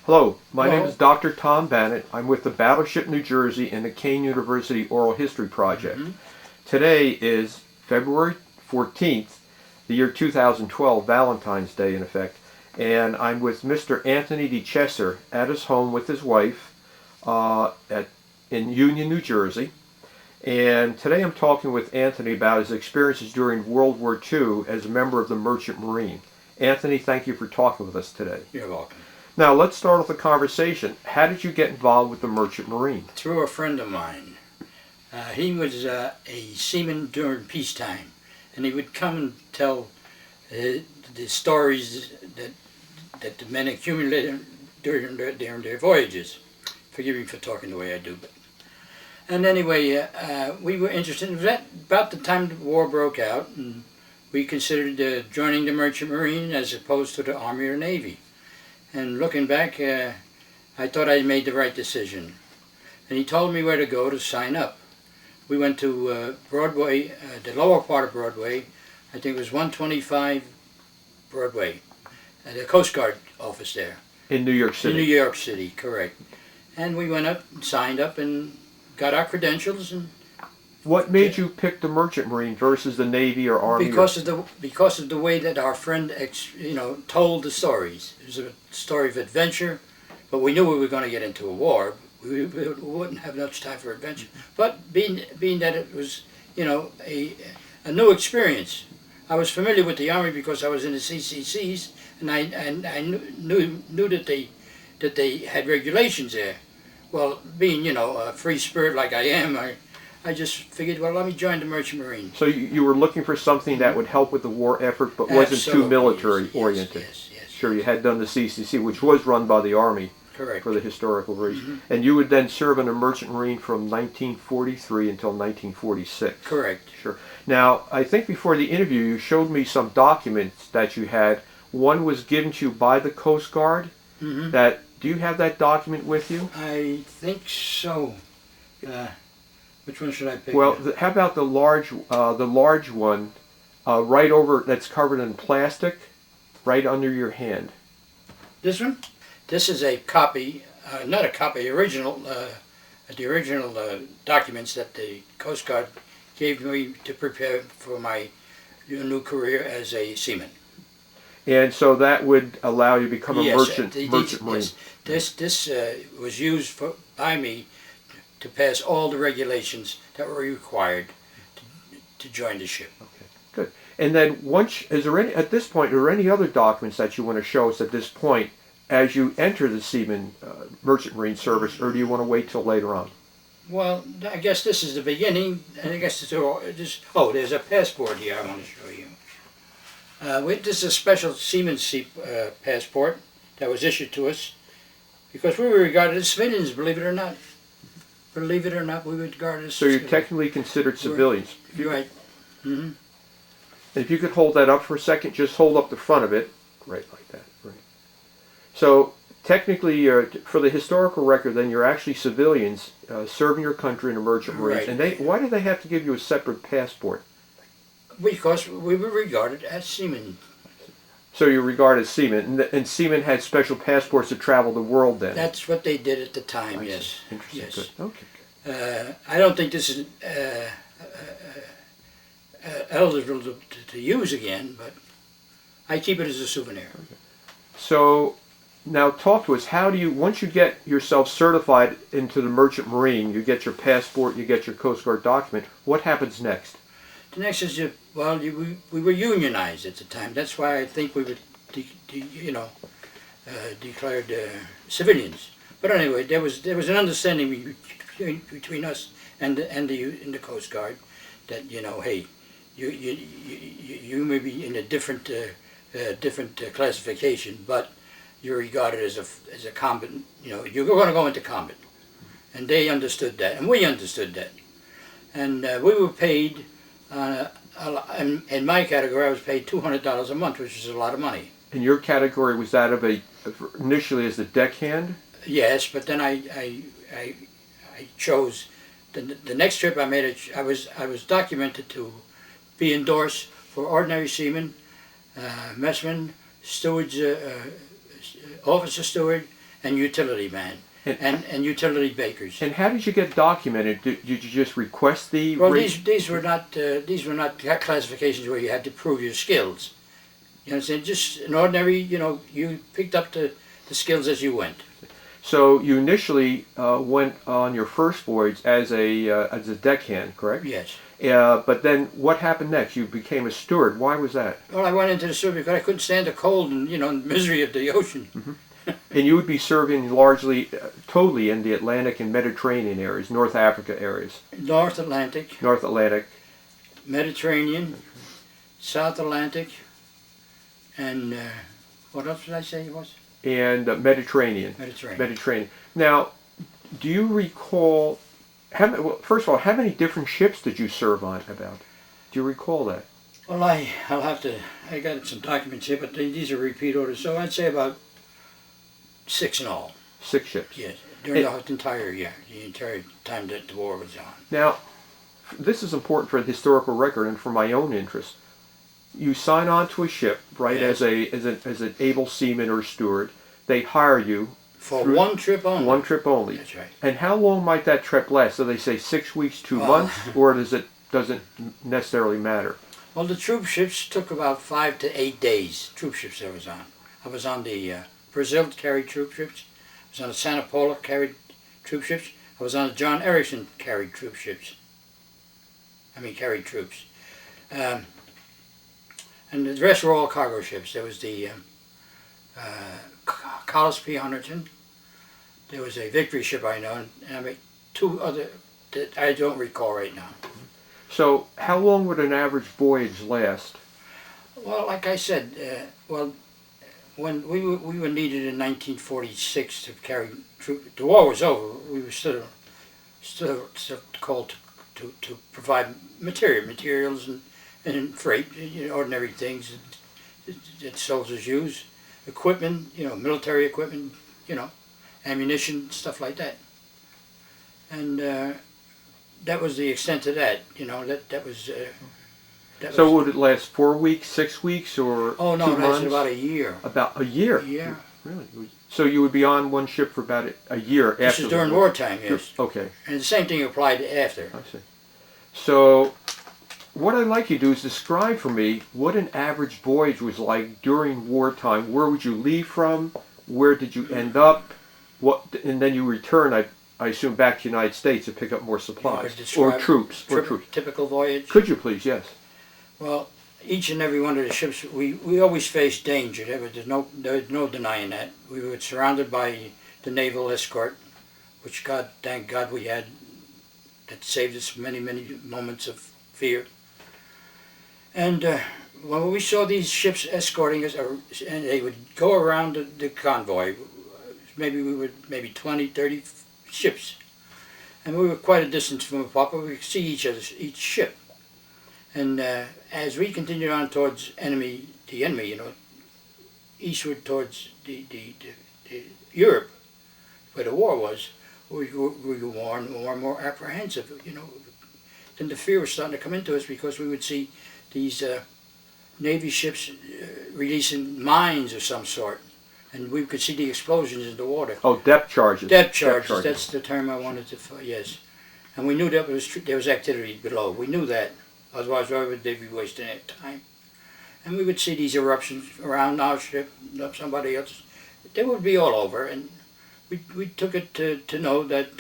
Hello, my name Hello. is Dr. Tom Bannett. I'm with the Battleship New Jersey and the Kane University Oral History Project. Today is February 14th, the year 2012, Valentine's Day in effect, and I'm with Mr. Anthony Decesare at his home with his wife in Union, New Jersey. And today I'm talking with Anthony about his experiences during World War II as a member of the Merchant Marine. Anthony, thank you for talking with us today. You're welcome. Now, let's start off the conversation. How did you get involved with the Merchant Marine? Through a friend of mine. He was a seaman during peacetime, and he would come and tell the stories that the men accumulated during their voyages. Forgive me for talking the way I do. And anyway, we were interested. It was about the time the war broke out, and we considered joining the Merchant Marine as opposed to the Army or Navy. And looking back, I thought I made the right decision. And he told me where to go to sign up. We went to Broadway, the lower part of Broadway. I think it was 125 Broadway, the Coast Guard office there. In New York City? In New York City, correct. And we went up, signed up, and got our credentials. And what made you pick the Merchant Marine versus the Navy or Army? Because of the way that our friend told the stories. It was a story of adventure, but we knew we were going to get into a war. We wouldn't have much time for adventure. But being that it was a new experience. I was familiar with the Army because I was in the CCCs, and I knew that they had regulations there. Well, being a free spirit like I am, I just figured, well, let me join the Merchant Marine. So you were looking for something that would help with the war effort, but wasn't too military oriented. Yes. Sure, you had done the CCC, which was run by the Army. Correct. For the historical reason. And you would then serve in the Merchant Marine from 1943 until 1946. Correct. Sure. Now, I think before the interview, you showed me some documents that you had. One was given to you by the Coast Guard. Do you have that document with you? I think so. Which one should I pick? Well, how about the large one, right over, that's covered in plastic, right under your hand? This one? This is a copy, not a copy, the original documents that the Coast Guard gave me to prepare for my new career as a seaman. And so that would allow you to become a merchant marine. Yes. This was used by me to pass all the regulations that were required to join the ship. Okay, good. And then at this point, are there any other documents that you want to show us at this point as you enter the Merchant Marine service, or do you want to wait till later on? Well, I guess this is the beginning, and I guess there's a passport here I want to show you. This is a special seaman's passport that was issued to us because we were regarded as civilians, believe it or not. Believe it or not, we were regarded as civilians. So you're technically considered civilians. You're right. And if you could hold that up for a second, just hold up the front of it. Right, like that. Right. So technically, for the historical record, then you're actually civilians serving your country in the Merchant Marines. Right. And why do they have to give you a separate passport? Because we were regarded as seamen. So you're regarded as seamen, and seamen had special passports to travel the world then? That's what they did at the time, yes. Interesting, yes. Good. Okay, good. I don't think this is eligible to use again, but I keep it as a souvenir. Okay. So now talk to us. How do you, once you get yourself certified into the Merchant Marine, you get your passport, you get your Coast Guard document, what happens next? The next is, we were unionized at the time. That's why I think we were, declared civilians. But anyway, there was an understanding between us and the Coast Guard that hey, you may be in a different classification, but you're regarded as a combat. You're going to go into combat, and they understood that, and we understood that, and we were paid. In my category, I was paid $200 a month, which is a lot of money. In your category, was that initially as a deckhand? Yes, but then I chose the next trip I made. I was documented to be endorsed for ordinary seamen, messmen, stewards, officer steward, and utility man and utility bakers. And how did you get documented? Did you just request the Well, rate? these were not classifications where you had to prove your skills. You know what I'm saying? Just an ordinary, you picked up the skills as you went. So you initially went on your first voyage as a deckhand, correct? Yes. But then what happened next? You became a steward. Why was that? Well, I went into the steward because I couldn't stand the cold and misery of the ocean. Mm-hmm. And you would be serving largely, totally in the Atlantic and Mediterranean areas, North Africa areas. North Atlantic, Mediterranean, South Atlantic, and what else did I say it was? And Mediterranean. Mediterranean. Now, do you recall? Well, first of all, how many different ships did you serve on? About? Do you recall that? Well, I'll have to. I got some documents here, but these are repeat orders, so I'd say about 6 in all. 6 ships. Yes, during the entire year, the entire time that the war was on. Now, this is important for the historical record and for my own interest. You sign on to a ship, right, yes, as an able seaman or steward. They hire you for one trip only. One trip only. That's right. And how long might that trip last? So they say 6 weeks, 2 months, or doesn't necessarily matter? Well, the troop ships took about 5 to 8 days. Troop ships I was on. I was on the Brazil carried troop ships. I was on the Santa Paula carried troop ships. I was on the John Erickson carried troop ships. Carried troops. And the rest were all cargo ships. There was the Collis P. Hunterton. There was a Victory ship I know, and 2 other that I don't recall right now. So how long would an average voyage last? Well, like I said, when we were needed in 1946 to carry troops, the war was over. We were still called to provide materials and freight, ordinary things that soldiers use, equipment, military equipment, ammunition, stuff like that. And that was the extent of that. That was. So would it last 4 weeks, 6 weeks, or Oh no, 2 it months? lasted about a year. About a year? Yeah. Really? So you would be on one ship for about a year after This is during the war. wartime, yes. Okay. And the same thing applied after. I see. So what I'd like you to do is describe for me what an average voyage was like during wartime. Where would you leave from? Where did you end up? And then you return, I assume, back to the United States to pick up more supplies. Or troops. Typical voyage. Could you please, yes. Well, each and every one of the ships, we always faced danger. There's no denying that. We were surrounded by the naval escort, which thank God we had, that saved us many, many moments of fear. And when we saw these ships escorting us, and they would go around the convoy, maybe 20, 30 ships. And we were quite a distance from the port, but we could see each ship. And as we continued on towards the enemy, eastward towards the Europe, where the war was, we were more and more apprehensive. Then the fear was starting to come into us because we would see these Navy ships releasing mines of some sort, and we could see the explosions in the water. Oh, depth charges. Depth charges. That's the term I wanted to. Yes, and we knew that there was activity below. We knew that. Otherwise, why would they be wasting their time? And we would see these eruptions around our ship, somebody else. They would be all over, and we took it to know that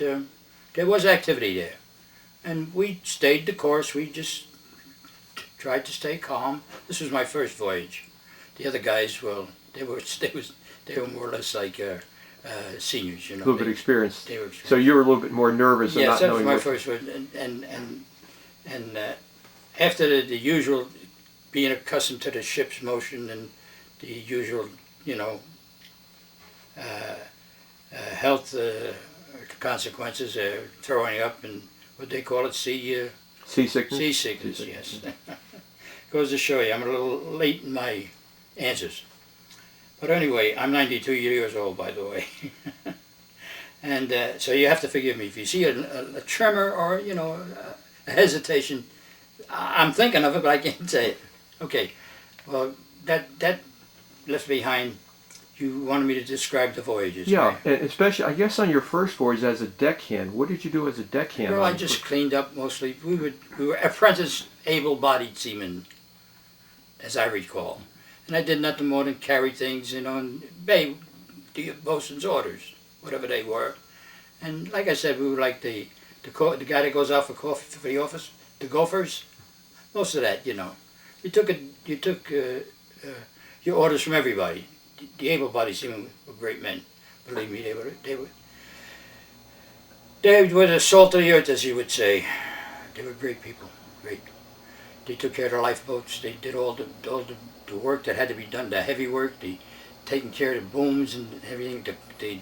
there was activity there. And we stayed the course. We just tried to stay calm. This was my first voyage. The other guys, well, they were more or less like seniors, A little bit experienced. They were experienced. So you were a little bit more nervous and not knowing. Yes, that was my first voyage, and after the usual, being accustomed to the ship's motion and the usual, health consequences, throwing up and what they call it, seasickness. Seasickness, yes. Goes to show you, I'm a little late in my answers. But anyway, I'm 92 years old, by the way. And so you have to forgive me. If you see a tremor or, a hesitation, I'm thinking of it, but I can't say it. Okay, well, that left behind You wanted me to describe the voyages. Yeah, right? and especially, I guess, on your first voyage as a deckhand. What did you do as a deckhand? Well, I just cleaned up mostly. We were apprentice, able-bodied seamen, as I recall, and I did nothing more than carry things, and obey the bosun's orders, whatever they were. And like I said, we were like the guy that goes out for coffee for the office, the gophers. Most of that, You took your orders from everybody. The able-bodied seamen were great men. Believe me, they were the salt of the earth, as you would say. They were great people. Great. They took care of the lifeboats. They did all the work that had to be done, the heavy work, the taking care of the booms and everything, the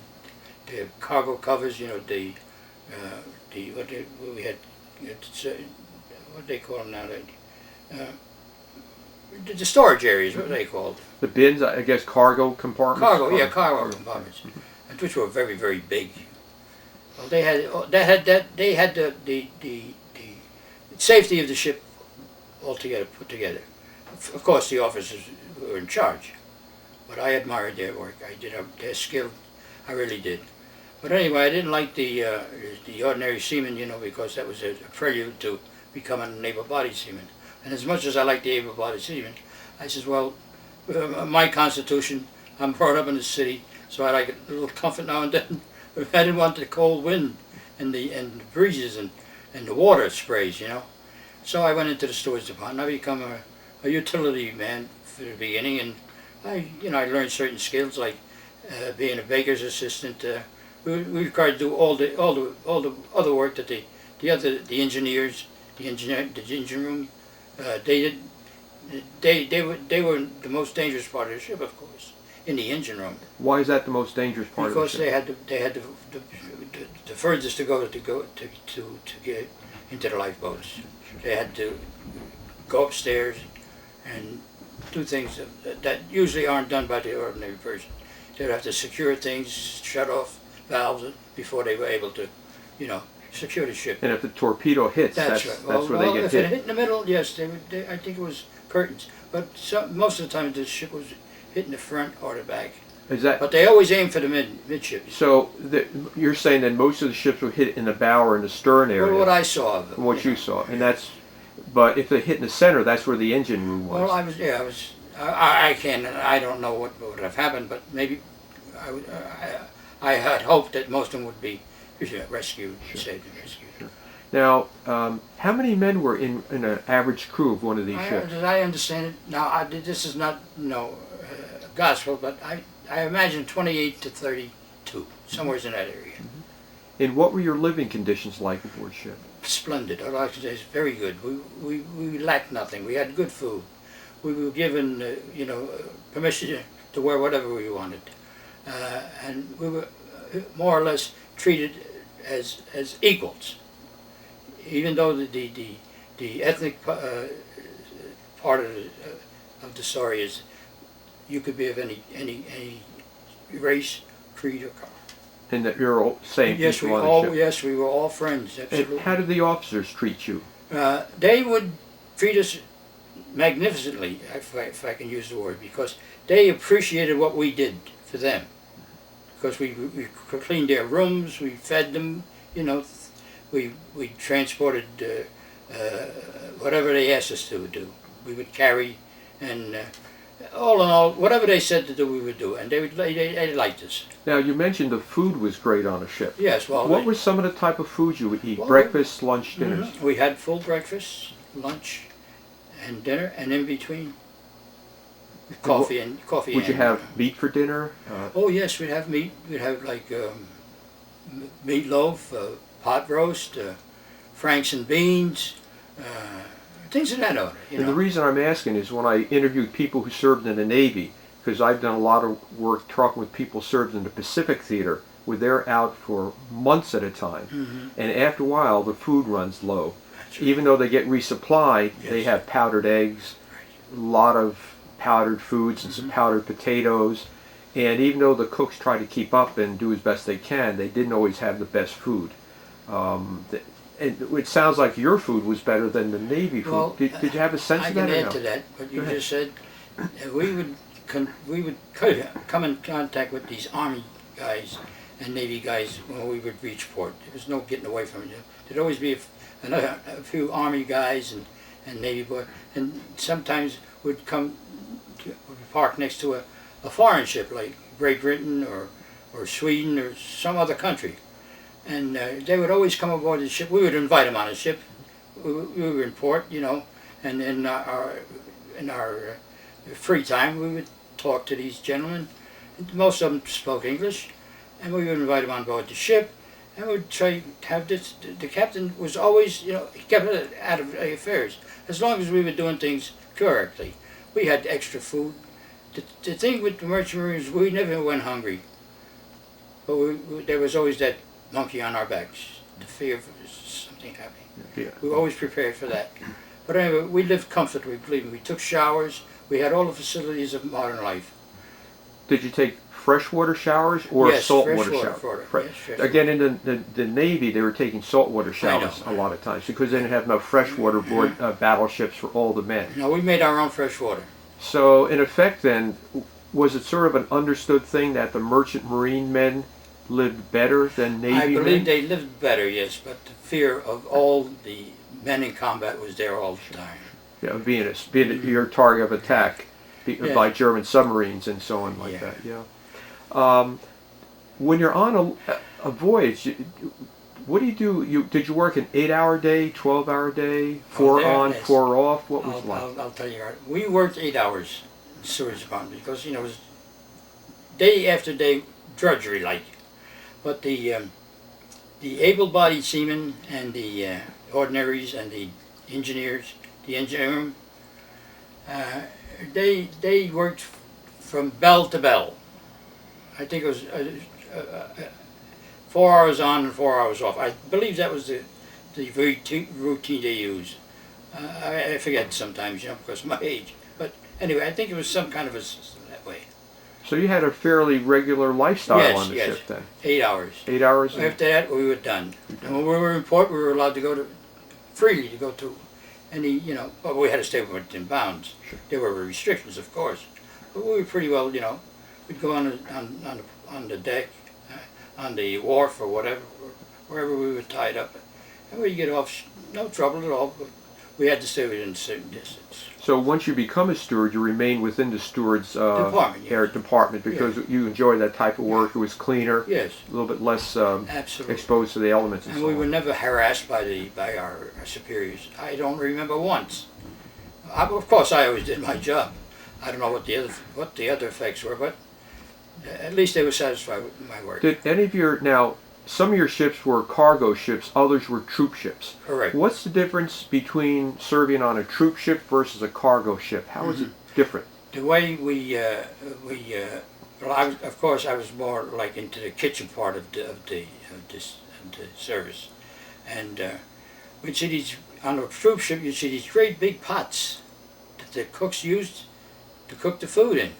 cargo covers. What they call them now? The storage areas, what are they called? The bins, I guess, cargo compartments. Cargo compartments, which were very, very big. Well, they had the safety of the ship altogether put together. Of course, the officers were in charge, but I admired their work. I did their skill. I really did. But anyway, I didn't like the ordinary seaman, because that was a prelude to becoming an able-bodied seaman. And as much as I like the able-bodied seaman, I says, well, my constitution, I'm brought up in the city, so I like a little comfort now and then. I didn't want the cold wind and the breezes and the water sprays, So I went into the storage department. I become a utility man for the beginning, and I learned certain skills like being a baker's assistant. We required to do all the other work that the engineers, the engine room, they were the most dangerous part of the ship, of course, in the engine room. Why is that the most dangerous part of the ship? Because they had the furthest to go to get into the lifeboats. They had to go upstairs and do things that usually aren't done by the ordinary person. They'd have to secure things, shut off valves before they were able to, secure the ship. And if the torpedo hits, that's right. where they get if hit. It hit in the middle, yes, I think it was curtains. But most of the time, the ship was hit in the front or the back. But they always aim for the midships. So you're saying that most of the ships were hit in the bow or in the stern area? Well, what I saw of them. What you saw, and but if they hit in the center, that's where the engine room was. Well, I don't know what would have happened, but maybe I had hoped that most of them would be rescued, saved and rescued. Sure. Now, how many men were in an average crew of one of these ships? As I understand it, now this is not gospel, but I imagine 28 to 32, somewhere in that area. Mm-hmm. And what were your living conditions like aboard ship? Splendid. All I can say is very good. We lacked nothing. We had good food. We were given, permission to wear whatever we wanted, and we were more or less treated as equals. Even though the ethnic part of the story is you could be of any race, creed, or color. And that you're all same yes, people on the ship? Yes, we were all friends, absolutely. And how did the officers treat you? They would treat us magnificently, if I can use the word, because they appreciated what we did for them. Because we cleaned their rooms, we fed them, we transported whatever they asked us to do. We would carry, and all in all, whatever they said to do, we would do, and they liked us. Now, you mentioned the food was great on a ship. Yes, well. What were some of the type of foods you would eat? Breakfast, lunch, dinners? Mm-hmm. We had full breakfast, lunch, and dinner, and in between, coffee. Would you have meat for dinner? Oh yes, we'd have meat. We'd have like meatloaf, pot roast, franks and beans, things of that order. And the reason I'm asking is when I interviewed people who served in the Navy, because I've done a lot of work talking with people who served in the Pacific Theater, where they're out for months at a time, mm-hmm. and after a while the food runs low. Right. Even though they get resupplied, yes. They have powdered eggs, a lot of powdered foods and some powdered potatoes, and even though the cooks try to keep up and do as best they can, they didn't always have the best food. It sounds like your food was better than the Navy food. Well, did you have a sense of that? I can add to that, but you just said we would come in contact with these Army guys and Navy guys when we would reach port. There was no getting away from it. There'd always be a few Army guys and Navy boys, and sometimes would come would park next to a foreign ship like Great Britain or Sweden or some other country, and they would always come aboard the ship. We would invite them on a ship. We were in port, you know, and in our free time we would talk to these gentlemen. Most of them spoke English, and we would invite them on board the ship, and we would try to have this. The captain was always, you know, he kept it out of affairs as long as we were doing things correctly. We had extra food. The thing with the merchant marines, we never went hungry, but there was always that monkey on our backs, the fear of something happening. Yeah. We were always prepared for that. But anyway, we lived comfortably, believe me. We took showers. We had all the facilities of modern life. Did you take freshwater showers or yes, saltwater showers? Yes, Again, in the Navy, they were taking saltwater showers a lot of times because they didn't have no freshwater board battleships for all the men. No, we made our own fresh water. So, in effect, then, was it sort of an understood thing that the merchant marine men lived better than Navy men? I believe they lived better, yes, but the fear of all the men in combat was there all the time. Yeah, being your target of attack by German submarines and so on like that. Yeah. When you're on a voyage, what do you do? Did you work an 8-hour day, 12-hour day, 4 on, yes. 4 off? What was it like? I'll tell you, we worked 8 hours in sewage department because, you know, it was day after day drudgery like. But the able-bodied seamen and the ordinaries and the engineers, the engine room, they worked from bell to bell. I think it was 4 hours on and 4 hours off. I believe that was the routine they used. I forget sometimes, you know, because of my age. But anyway, I think it was some kind of a system that way. So you had a fairly regular lifestyle on the ship then? 8 hours. 8 hours? After that, we were done. And when we were in port, we were allowed to go freely to go to any, you know, well, we had to stay within bounds. Sure. There were restrictions, of course. But we were pretty well, you know, we'd go on the deck, on the wharf or whatever, wherever we were tied up. And we'd get off, no trouble at all, but we had to stay within a certain distance. So once you become a steward, you remain within the steward's department because you enjoy that type of work. It was cleaner, yes, a little bit less absolutely exposed to the elements. And we so were on. never harassed by our superiors. I don't remember once. Of course, I always did my job. I don't know what the other effects were, but at least they were satisfied with my work. Did any of now? Some of your ships were cargo ships, others were troop ships. Correct. What's the difference between serving on a troop ship versus a cargo ship? How is it different? The way of course, I was more like into the kitchen part of the service, and we'd see these on a troop ship. You'd see these great big pots that the cooks used to cook the food in,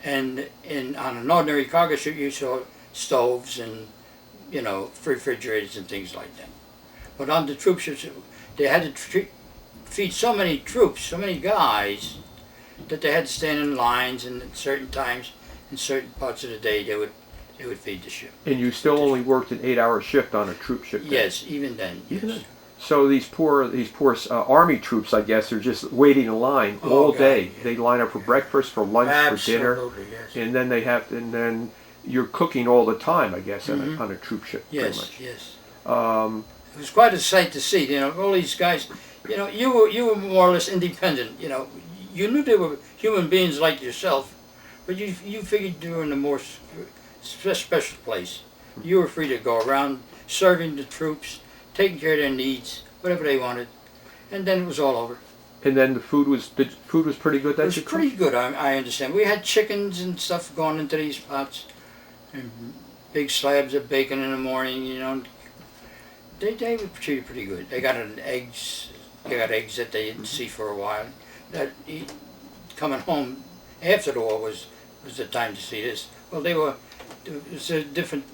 and on an ordinary cargo ship, you saw stoves and, you know, refrigerators and things like that. But on the troop ships, they had to feed so many troops, so many guys, that they had to stand in lines, and at certain times, in certain parts of the day, they would feed the ship. And you still only worked an 8-hour shift on a troop ship then? Yes, even then. Even yes. then? So these poor army troops, I guess, are just waiting in line all day. Yeah. They line up for breakfast, for lunch, for dinner, yes. and then you're cooking all the time, I guess, on a troop ship. Yes, pretty much. yes. It was quite a sight to see. You know, all these guys. You know, you were more or less independent. You know, you knew they were human beings like yourself, but you figured you were in a more special place. You were free to go around serving the troops, taking care of their needs, whatever they wanted, and then it was all over. And then the food was pretty good. It was pretty good. I understand. We had chickens and stuff going into these pots, and big slabs of bacon in the morning. You know, they were treated pretty good. They got eggs. They got eggs that they didn't see for a while. Coming home after the war was the time to see this. Well, it was a different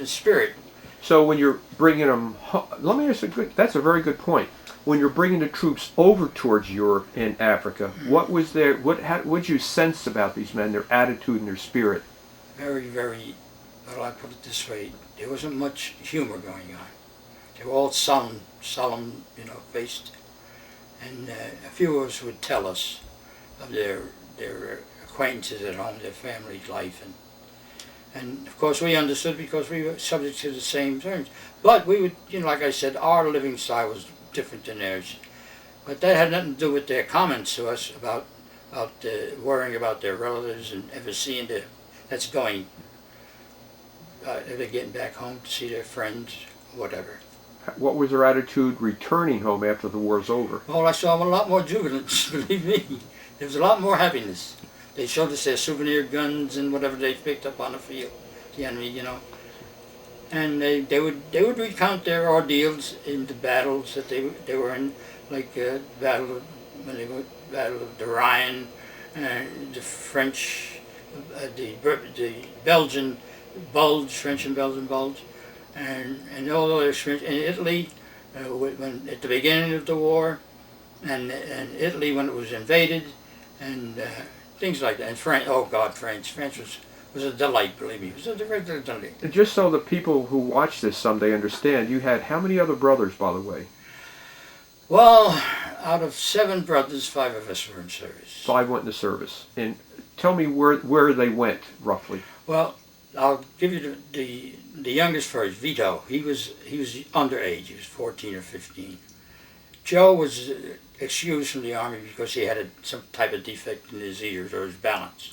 spirit. So when you're bringing them home, let me ask that's a very good point. when you're bringing the troops over towards Europe and Africa, what was their, what did you sense about these men, their attitude and their spirit? Very, very, well, I put it this way, there wasn't much humor going on. They were all solemn, faced. And a few of us would tell us of their acquaintances at home, their family life, and of course we understood because we were subject to the same things. But we would, like I said, our living style was different than theirs. But that had nothing to do with their comments to us about worrying about their relatives and ever seeing that's going, ever getting back home to see their friends, whatever. What was their attitude returning home after the war's over? Well, I saw a lot more jubilance, believe me. There was a lot more happiness. They showed us their souvenir guns and whatever they picked up on the field, the enemy, And they would recount their ordeals in the battles that they were in, like Battle of the Rhine, the French, the Belgian Bulge, French and Belgian Bulge, and all those French in Italy, when at the beginning of the war, and Italy when it was invaded, and things like that. And France, oh God, France was a delight, believe me. It was a regular delight. And just so the people who watch this someday understand, you had how many other brothers, by the way? Well, out of 7 brothers, 5 of us were in service. 5 went into service. And tell me where they went, roughly. Well, I'll give you the youngest first, Vito. He was underage. He was 14 or 15. Joe was excused from the army because he had some type of defect in his ears or his balance.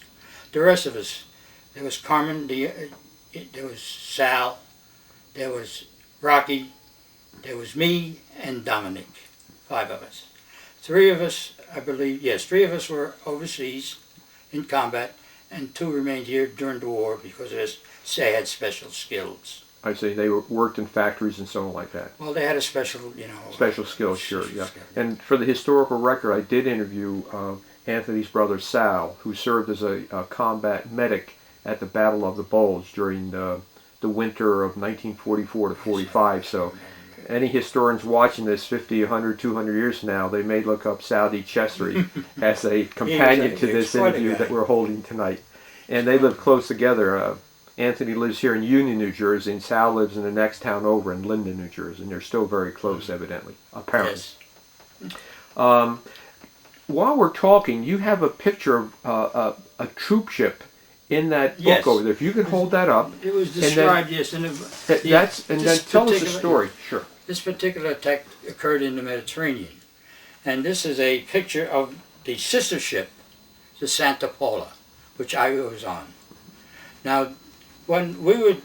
The rest of us, there was Carmen, there was Sal, there was Rocky, there was me, and Dominic. 5 of us. 3 of us, I believe, yes, 3 of us were overseas in combat, and 2 remained here during the war because they had special skills. I see. They worked in factories and so on like that. Well, they had a special, Special skills, sure, yeah. And for the historical record, I did interview Anthony's brother Sal, who served as a combat medic at the Battle of the Bulge during the winter of 1944 to 45. So any historians watching this 50, 100, 200 years from now, they may look up Saudi Chessery as a companion to this interview that we're holding tonight. And they live close together. Anthony lives here in Union, New Jersey, and Sal lives in the next town over in Linden, New Jersey, and they're still very close, evidently, apparently. Yes. While we're talking, you have a picture of a troop ship in that book over there. If you could hold that up. It was described, yes. And then tell us the story. Sure. This particular attack occurred in the Mediterranean. And this is a picture of the sister ship, the Santa Paula, which I was on. Now, when we were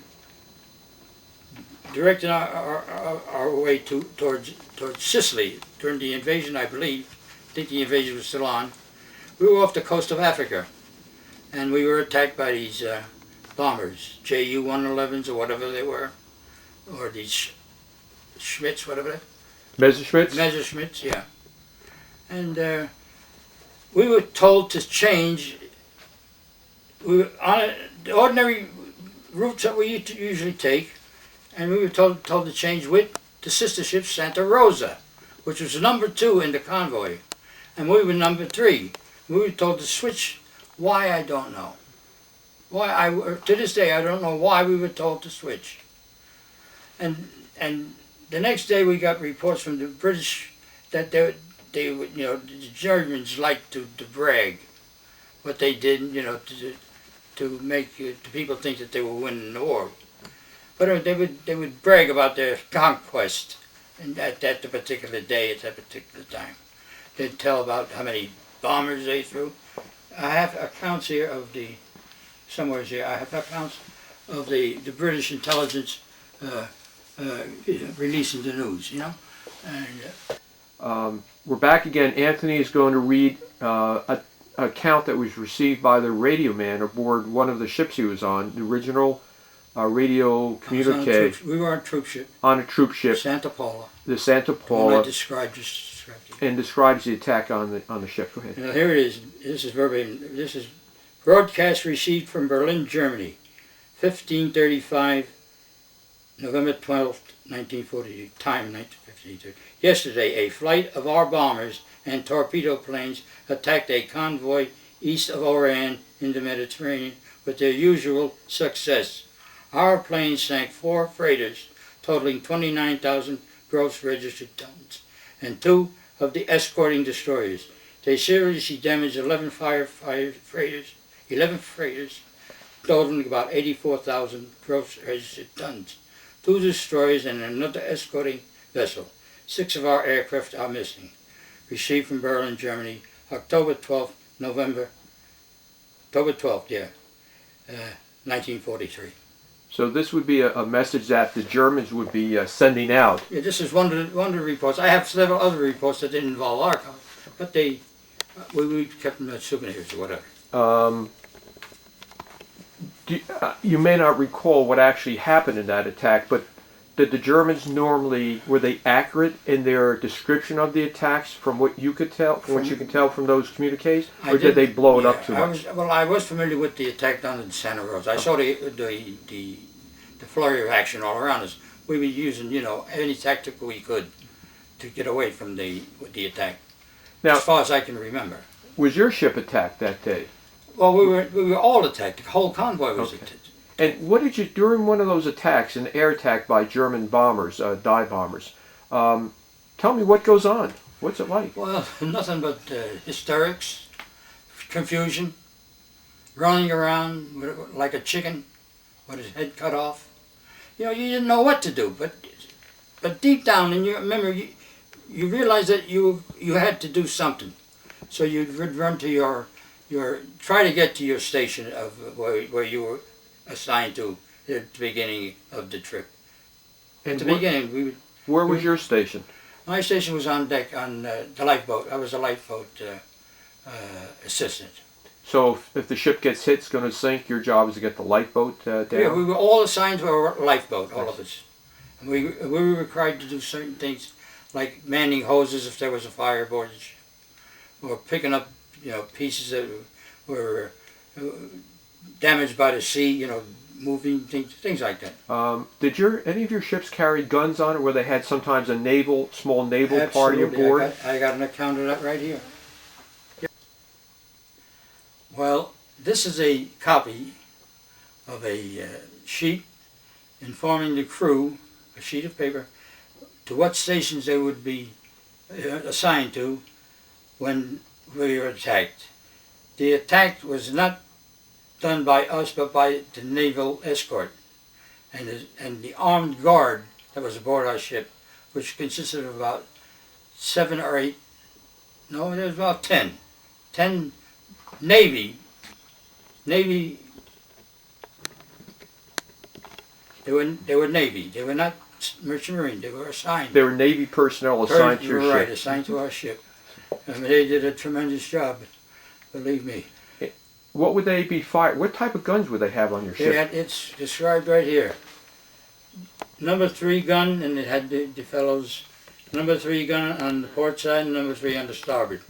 directing our way towards Sicily during the invasion, I think the invasion was still on, we were off the coast of Africa, and we were attacked by these bombers, Ju-111s or whatever they were, or these Schmitz, whatever. Messerschmitts? Messerschmitts, yeah. And we were told to change. We were on the ordinary routes that we usually take, and we were told to change with the sister ship Santa Rosa, which was number 2 in the convoy, and we were number 3. We were told to switch. Why, I don't know. To this day, I don't know why we were told to switch. And the next day, we got reports from the British that the Germans liked to brag what they did, to make people think that they were winning the war. But they would brag about their conquest at that particular day, at that particular time. They'd tell about how many bombers they threw. I have accounts here of somewhere here, I have accounts of the British intelligence releasing the news, And, we're back again. Anthony is going to read an account that was received by the radio man aboard one of the ships he was on, the original radio communique. We were on a troop ship. On a troop ship. Santa Paula. The Santa Paula. I described it. And describes the attack on the ship. Go ahead. Now here it is. This is verbatim. This is broadcast received from Berlin, Germany, 15:35 November 12th, 1942, time 1952. Yesterday, a flight of our bombers and torpedo planes attacked a convoy east of Oran in the Mediterranean with their usual success. Our planes sank 4 freighters totaling 29,000 gross registered tons and 2 of the escorting destroyers. They seriously damaged 11 freighters totaling about 84,000 gross registered tons. 2 destroyers and another escorting vessel. 6 of our aircraft are missing. Received from Berlin, Germany, October 12th, 1943. So this would be a message that the Germans would be sending out. Yeah, this is one of the reports. I have several other reports that didn't involve our company, but we kept them as souvenirs or whatever. You may not recall what actually happened in that attack, but did the Germans normally, were they accurate in their description of the attacks from what you could tell, from what you can tell from those communiques? Or did they blow it up too much? I was familiar with the attack down in Santa Rosa. I saw the flurry of action all around us. We were using, any tactic we could to get away from the attack. Now, as far as I can remember. Was your ship attacked that day? Well, we were all attacked. The whole convoy was attacked. And what did you, during one of those attacks, an air attack by German bombers, dive bombers, tell me what goes on. What's it like? Well, nothing but hysterics, confusion, running around like a chicken with his head cut off. You didn't know what to do, but deep down in your memory, you realized that you had to do something. So you'd run to try to get to your station of where you were assigned to at the beginning of the trip. And at the beginning, where was your station? My station was on deck on the lifeboat. I was a lifeboat assistant. So if the ship gets hit, it's going to sink. Your job is to get the lifeboat down. Yeah, we were all assigned to a lifeboat, all of us. And we were required to do certain things, like manning hoses if there was a fire aboard the ship, or picking up pieces that were damaged by the sea, moving things like that. Did any of your ships carry guns on it, where they had sometimes a small naval party aboard? I got an account of that right here. Well, this is a copy of a sheet informing the crew, a sheet of paper, to what stations they would be assigned to when we were attacked. The attack was not done by us, but by the naval escort and the armed guard that was aboard our ship, which consisted of about 7 or 8. No, there was about 10 Navy. They were Navy. They were not Merchant Marine. They were assigned. They were Navy personnel assigned to your ship. Right, assigned to our ship. They did a tremendous job, believe me. What would they be fired? What type of guns would they have on your ship? It's described right here. Number 3 gun, and it had the fellows. Number 3 gun on the port side, and number 3 on the starboard.